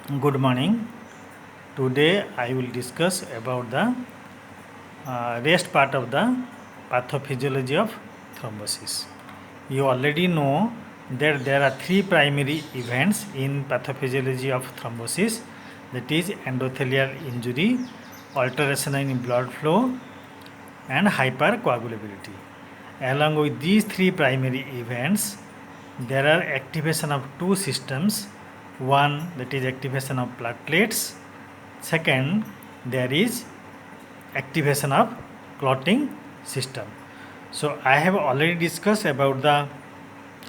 Good morning. Today I will discuss about the rest part of the pathophysiology of thrombosis. You already know that there are three primary events in pathophysiology of thrombosis, that is endothelial injury, alteration in blood flow and hypercoagulability. Along with these three primary events, there are activation of two systems. One, that is activation of platelets. Second, there is activation of clotting system. So I have already discussed about the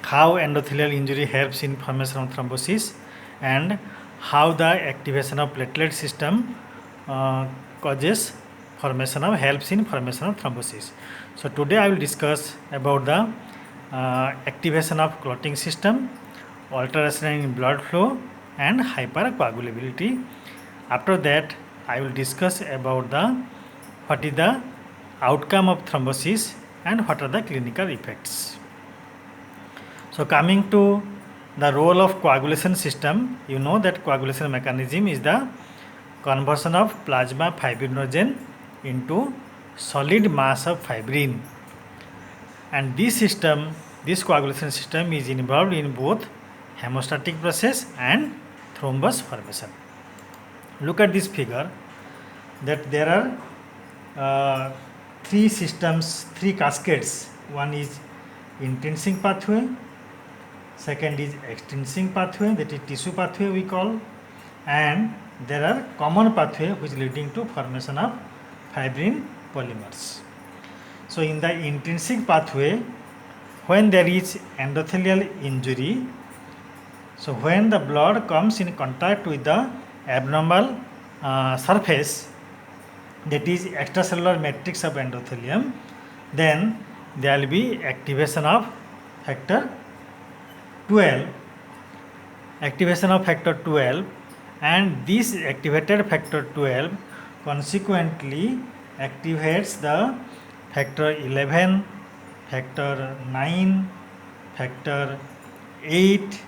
how endothelial injury helps in formation of thrombosis and how the activation of platelet system causes formation of helps in formation of thrombosis. So today I will discuss about the activation of clotting system, alteration in blood flow and hypercoagulability. After that I will discuss about the what is the outcome of thrombosis and what are the clinical effects. So coming to the role of coagulation system, you know that coagulation mechanism is the conversion of plasma fibrinogen into solid mass of fibrin, and this coagulation system is involved in both hemostatic process and thrombus formation. Look at this figure that there are three systems, three cascades. One is intrinsic pathway, second is extrinsic pathway, that is tissue pathway we call, and there are common pathway which leading to formation of fibrin polymers. So in the intrinsic pathway, when there is endothelial injury, so when the blood comes in contact with the abnormal surface, that is extracellular matrix of endothelium, then there will be activation of factor 12, and this activated factor 12 consequently activates the factor 11, factor 9, factor 8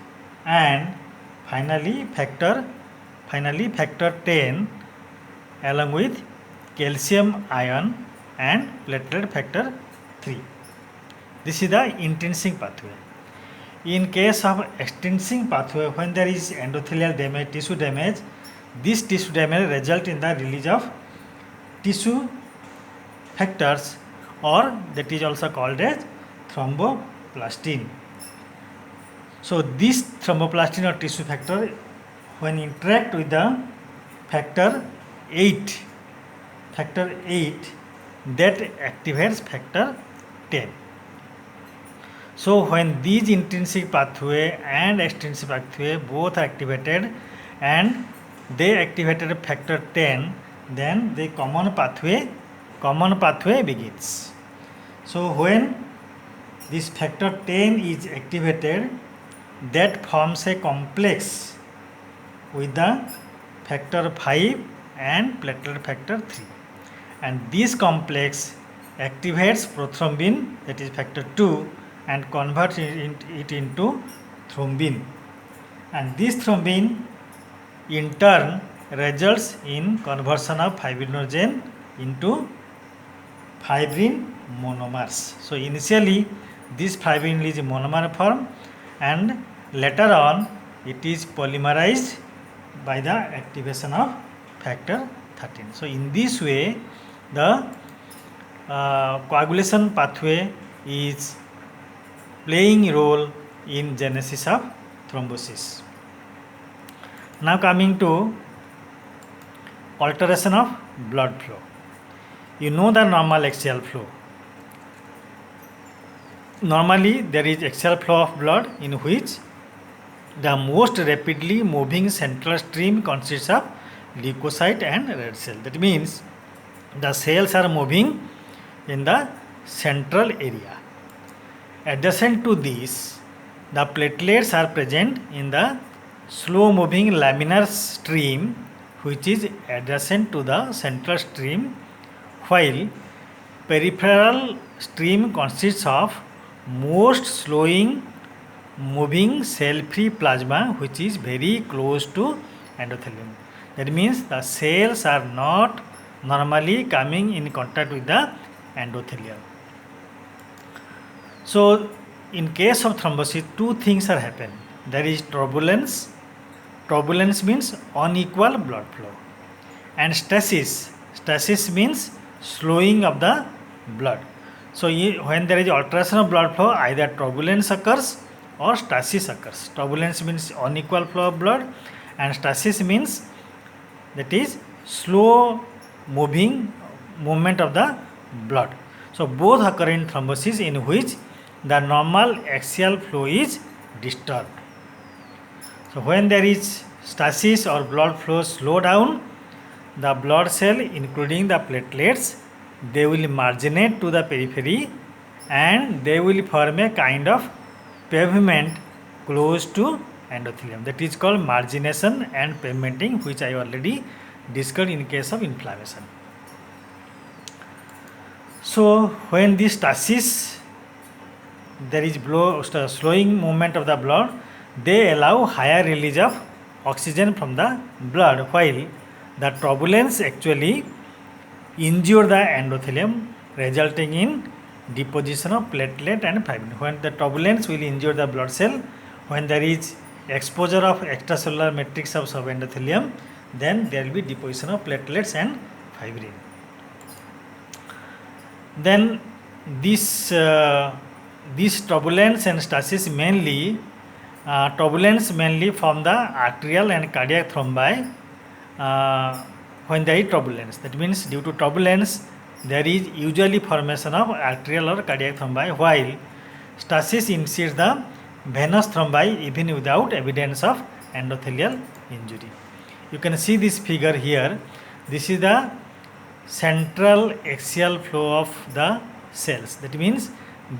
and finally factor 10 along with calcium ion and platelet factor 3. This is the intrinsic pathway. In case of extrinsic pathway, when there is endothelial damage, tissue damage, this tissue damage result in the release of tissue factors, or that is also called as thromboplastin. So this thromboplastin or tissue factor, when interact with the factor 8, that activates factor 10. So when these intrinsic pathway and extrinsic pathway both are activated and they activated factor 10, then the common pathway begins. So when this factor 10 is activated, that forms a complex with the factor 5 and platelet factor 3, and this complex activates prothrombin, that is factor 2, and converts it into thrombin, and this thrombin in turn results in conversion of fibrinogen into fibrin monomers. So initially this fibrin is monomer form and later on it is polymerized by the activation of factor 13. So in this way the coagulation pathway is playing a role in genesis of thrombosis. Now coming to alteration of blood flow. You know the normal axial flow. Normally there is axial flow of blood in which the most rapidly moving central stream consists of leukocyte and red cell. That means the cells are moving in the central area. Adjacent to this, the platelets are present in the slow moving laminar stream which is adjacent to the central stream, while peripheral stream consists of most slowing moving cell free plasma which is very close to endothelium. That means the cells are not normally coming in contact with the endothelium. So in case of thrombosis, two things are happen. There is turbulence. Turbulence means unequal blood flow, and stasis. Stasis means slowing of the blood. So when there is alteration of blood flow, either turbulence occurs or stasis occurs. Turbulence means unequal flow of blood, and stasis means that is slow moving movement of the blood. So both occur in thrombosis, in which the normal axial flow is disturbed. So when there is stasis or blood flow slow down, the blood cell, including the platelets, they will marginate to the periphery and they will form a kind of pavement close to endothelium. That is called margination and pavementing, which I already discussed in case of inflammation. So when this stasis, there is slowing movement of the blood, they allow higher release of oxygen from the blood, while the turbulence actually injure the endothelium, resulting in deposition of platelet and fibrin. When the turbulence will injure the blood cell, when there is exposure of extracellular matrix of subendothelium, then there will be deposition of platelets and fibrin. Then this turbulence and stasis mainly from the arterial and cardiac thrombi when there is turbulence. That means due to turbulence there is usually formation of arterial or cardiac thrombi, while stasis initiates the venous thrombi even without evidence of endothelial injury. You can see this figure here. This is the central axial flow of the cells. That means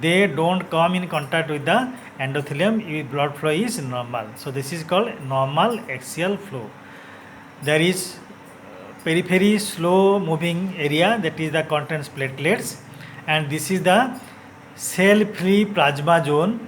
they don't come in contact with the endothelium if blood flow is normal. So this is called normal axial flow. There is periphery slow moving area, that is the contains platelets, and this is the cell free plasma zone,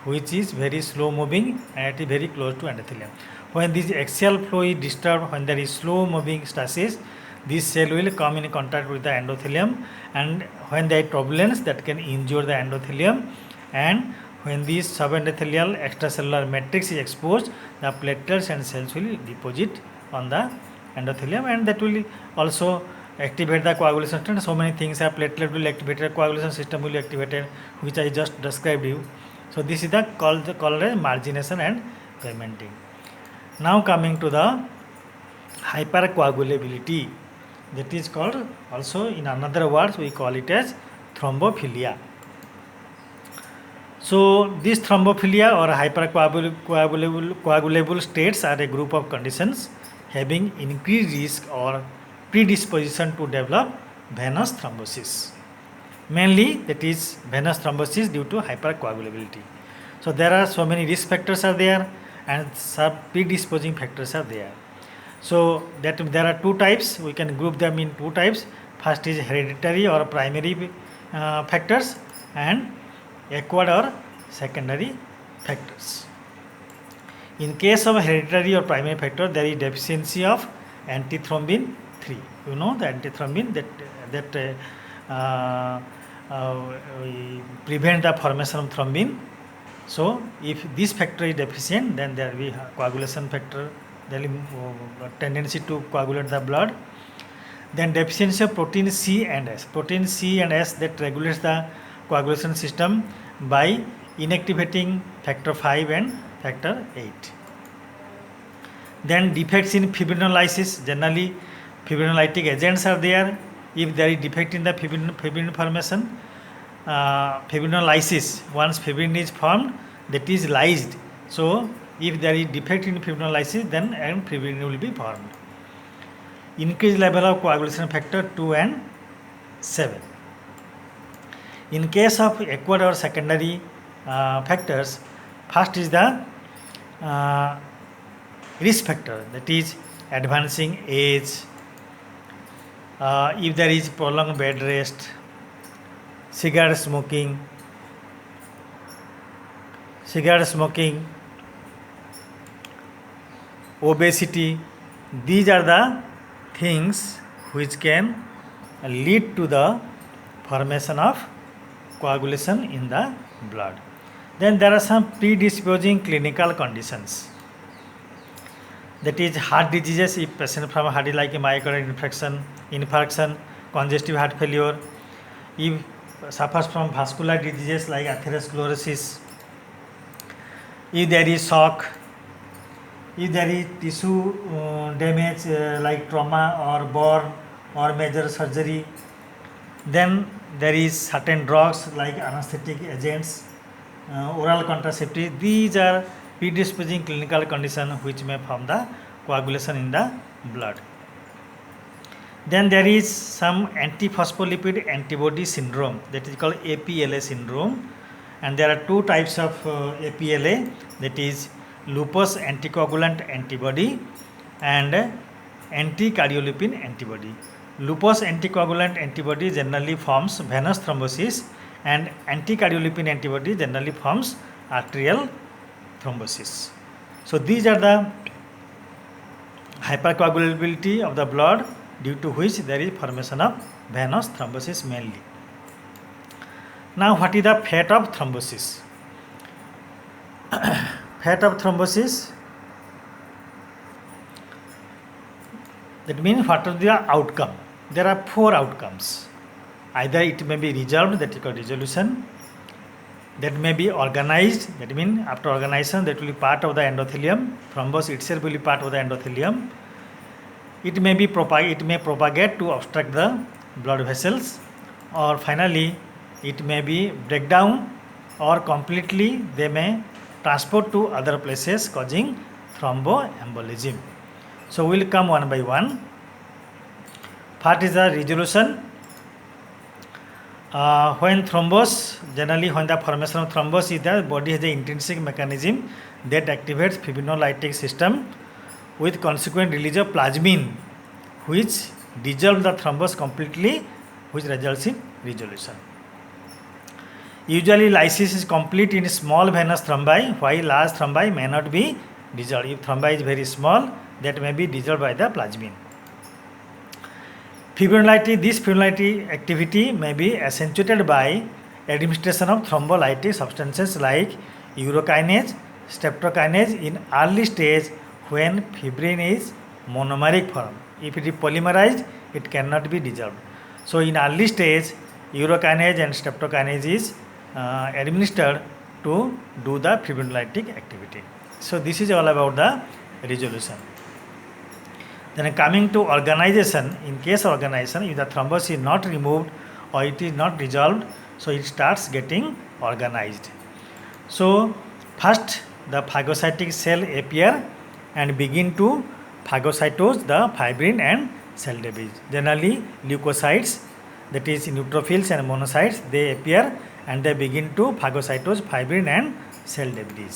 which is very slow moving and it is very close to endothelium. When this axial flow is disturbed, when there is slow moving stasis, this cell will come in contact with the endothelium, and when there is turbulence, that can injure the endothelium, and when this subendothelial extracellular matrix is exposed, the platelets and cells will deposit on the endothelium, and that will also activate the coagulation system. So many things are platelet will activate, the coagulation system will activate, which I just described you. So this is the called as margination and pavementing. Now coming to the hypercoagulability, that is called also in another words we call it as thrombophilia. So this thrombophilia or hypercoagulable states are a group of conditions having increased risk or predisposition to develop venous thrombosis. Mainly that is venous thrombosis due to hypercoagulability. So there are so many risk factors are there and some predisposing factors are there. So that there are two types, we can group them in two types. First is hereditary or primary factors and acquired or secondary factors. In case of hereditary or primary factor, there is deficiency of antithrombin 3. You know the antithrombin that prevent the formation of thrombin. So if this factor is deficient, then there will be coagulation factor, there will be tendency to coagulate the blood. Then deficiency of protein C and S. Protein C and S that regulates the coagulation system by inactivating factor 5 and factor 8. Then defects in fibrinolysis. Generally fibrinolytic agents are there. If there is defect in the fibrin formation, fibrinolysis, once fibrin is formed, that is lysed. So if there is defect in fibrinolysis, then fibrin will be formed. Increased level of coagulation factor 2 and 7. In case of acquired or secondary factors, first is the risk factor, that is advancing age, if there is prolonged bed rest, cigarette smoking, obesity, These are the things which can lead to the formation of coagulation in the blood. Then there are some predisposing clinical conditions. That is heart diseases, if patient from heart like a myocardial infarction, congestive heart failure, if suffers from vascular diseases like atherosclerosis, if there is shock, if there is tissue damage like trauma or burn or major surgery, then there is certain drugs like anesthetic agents, oral contraceptive. These are predisposing clinical conditions which may form the coagulation in the blood. Then there is some antiphospholipid antibody syndrome, that is called APLA syndrome, and there are two types of APLA, that is lupus anticoagulant antibody and anticardiolipin antibody. Lupus anticoagulant antibody generally forms venous thrombosis and anticardiolipin antibody generally forms arterial thrombosis. So these are the hypercoagulability of the blood due to which there is formation of venous thrombosis mainly. Now what is the fate of thrombosis? Fate of thrombosis, that means what is the outcome? There are four outcomes. Either it may be resolved, that is called resolution. That may be organized, that means after organization that will be part of the endothelium. Thrombus itself will be part of the endothelium. It may propagate to obstruct the blood vessels, or finally it may be breakdown, or completely they may transport to other places causing thromboembolism. So we will come one by one. What is the resolution? When thrombus, generally when the formation of thrombus is there, body has the intrinsic mechanism that activates fibrinolytic system with consequent release of plasmin, which dissolve the thrombus completely, which results in resolution. Usually lysis is complete in small venous thrombi, while large thrombi may not be dissolved. If thrombi is very small, that may be dissolved by the plasmin. This fibrinolytic activity may be accentuated by administration of thrombolytic substances like urokinase, streptokinase in early stage when fibrin is monomeric form. If it is polymerized, it cannot be dissolved. So in early stage, urokinase and streptokinase is administered to do the fibrinolytic activity. So this is all about the resolution. Then coming to organization, in case of organization, if the thrombus is not removed or it is not resolved, so it starts getting organized. So first the phagocytic cell appear and begin to phagocytose the fibrin and cell debris. Generally leukocytes, that is neutrophils and monocytes, they appear and they begin to phagocytose fibrin and cell debris.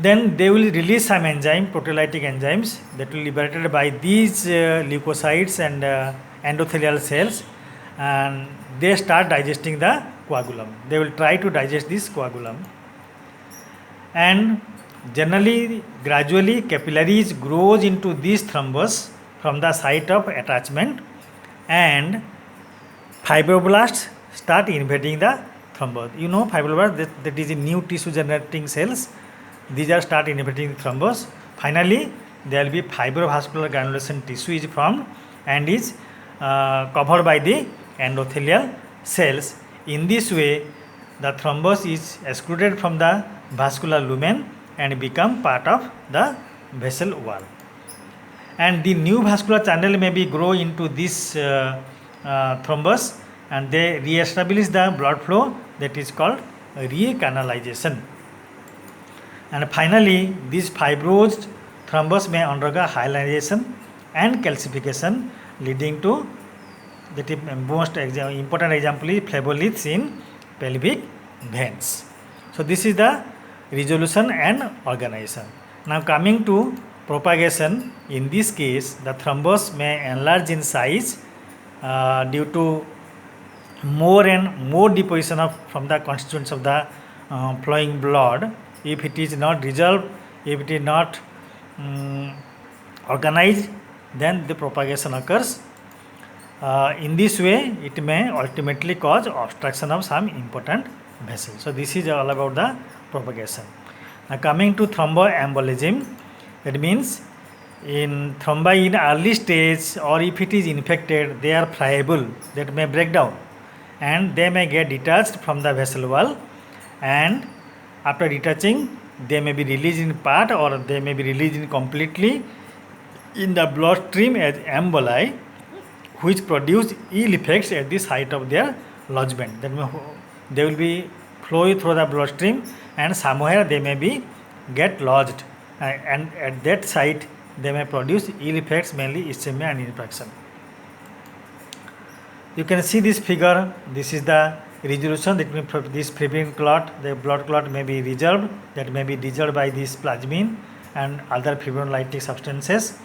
Then they will release some enzyme, proteolytic enzymes, that will be liberated by these leukocytes and endothelial cells, and they start digesting the coagulum. They will try to digest this coagulum, and generally gradually capillaries grows into this thrombus from the site of attachment, and fibroblasts start invading the thrombus. You know fibroblasts, that is new tissue generating cells. These are start inhibiting the thrombus. Finally, there will be fibrovascular granulation tissue is formed and is covered by the endothelial cells. In this way, the thrombus is excluded from the vascular lumen and become part of the vessel wall. And the new vascular channel may be grow into this thrombus, and they re-establish the blood flow, that is called recanalization. And finally, this fibrosed thrombus may undergo hyalinization and calcification, leading to the most important example is phleboliths in pelvic veins. So this is the resolution and organization. Now coming to propagation, in this case the thrombus may enlarge in size due to more and more deposition from the constituents of the flowing blood. If it is not resolved, if it is not organized, then the propagation occurs. In this way, it may ultimately cause obstruction of some important vessel. So this is all about the propagation. Now coming to thromboembolism, that means in thrombi in early stage, or if it is infected, they are friable, that may break down and they may get detached from the vessel wall, and after detaching they may be released in part or they may be released in completely in the bloodstream as emboli, which produce ill effects at the site of their lodgement. That means they will be flowing through the bloodstream and somewhere they may be get lodged, and at that site they may produce ill effects, mainly ischemia and infection. You can see this figure. This is the resolution. That means this fibrin clot, the blood clot may be resolved, that may be dissolved by this plasmin and other fibrinolytic substances.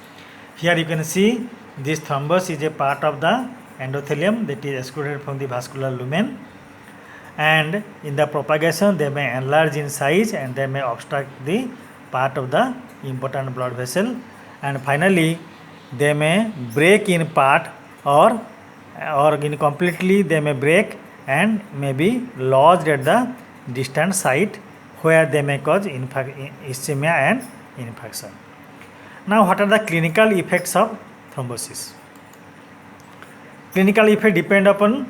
Here you can see this thrombus is a part of the endothelium that is excluded from the vascular lumen, and in the propagation they may enlarge in size and they may obstruct the part of the important blood vessel, and finally they may break in part or in completely they may break and may be lodged at the distant site where they may cause ischemia and infection. Now what are the clinical effects of thrombosis? Clinical effect depend upon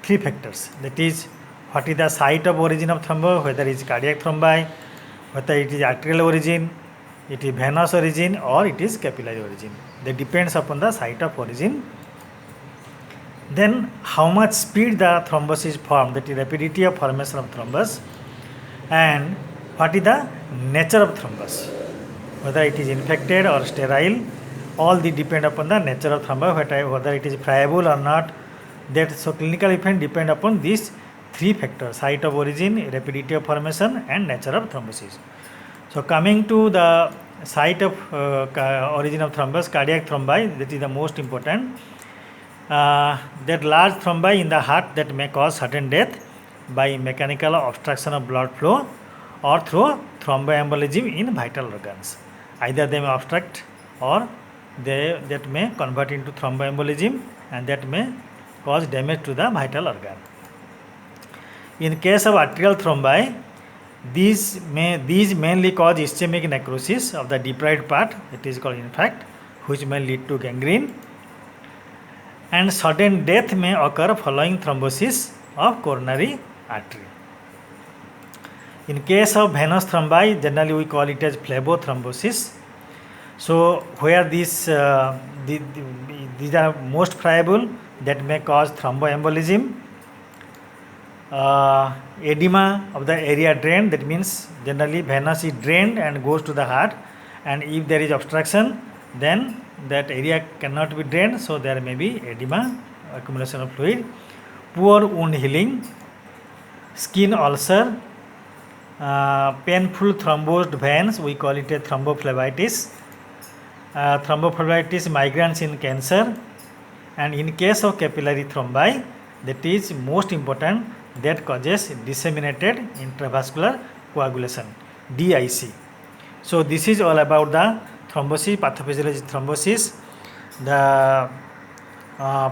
three factors, that is what is the site of origin of thrombo, whether it is cardiac thrombi, whether it is arterial origin, it is venous origin or it is capillary origin. That depends upon the site of origin. Then how much speed the thrombosis form, that is rapidity of formation of thrombus, and what is the nature of thrombus, whether it is infected or sterile, all the depend upon the nature of thrombus, whether it is friable or not. That so clinical effect depend upon these three factors: site of origin, rapidity of formation and nature of thrombosis. So coming to the site of origin of thrombus, cardiac thrombi, that is the most important. That large thrombi in the heart that may cause sudden death by mechanical obstruction of blood flow or through thromboembolism in vital organs. Either they may obstruct or that may convert into thromboembolism and that may cause damage to the vital organ. In case of arterial thrombi, these mainly cause ischemic necrosis of the deprived part, it is called infarct, which may lead to gangrene, and sudden death may occur following thrombosis of coronary artery. In case of venous thrombi, generally we call it as phlebothrombosis. So where these are most friable, that may cause thromboembolism, edema of the area drained, that means generally venous is drained and goes to the heart, and if there is obstruction then that area cannot be drained, so there may be edema, accumulation of fluid, poor wound healing, skin ulcer, painful thrombosed veins, we call it a thrombophlebitis, migrants in cancer, and in case of capillary thrombi, that is most important, that causes disseminated intravascular coagulation, DIC. So this is all about the thrombosis, pathophysiology thrombosis, the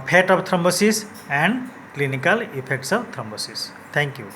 fate of thrombosis and clinical effects of thrombosis. Thank you.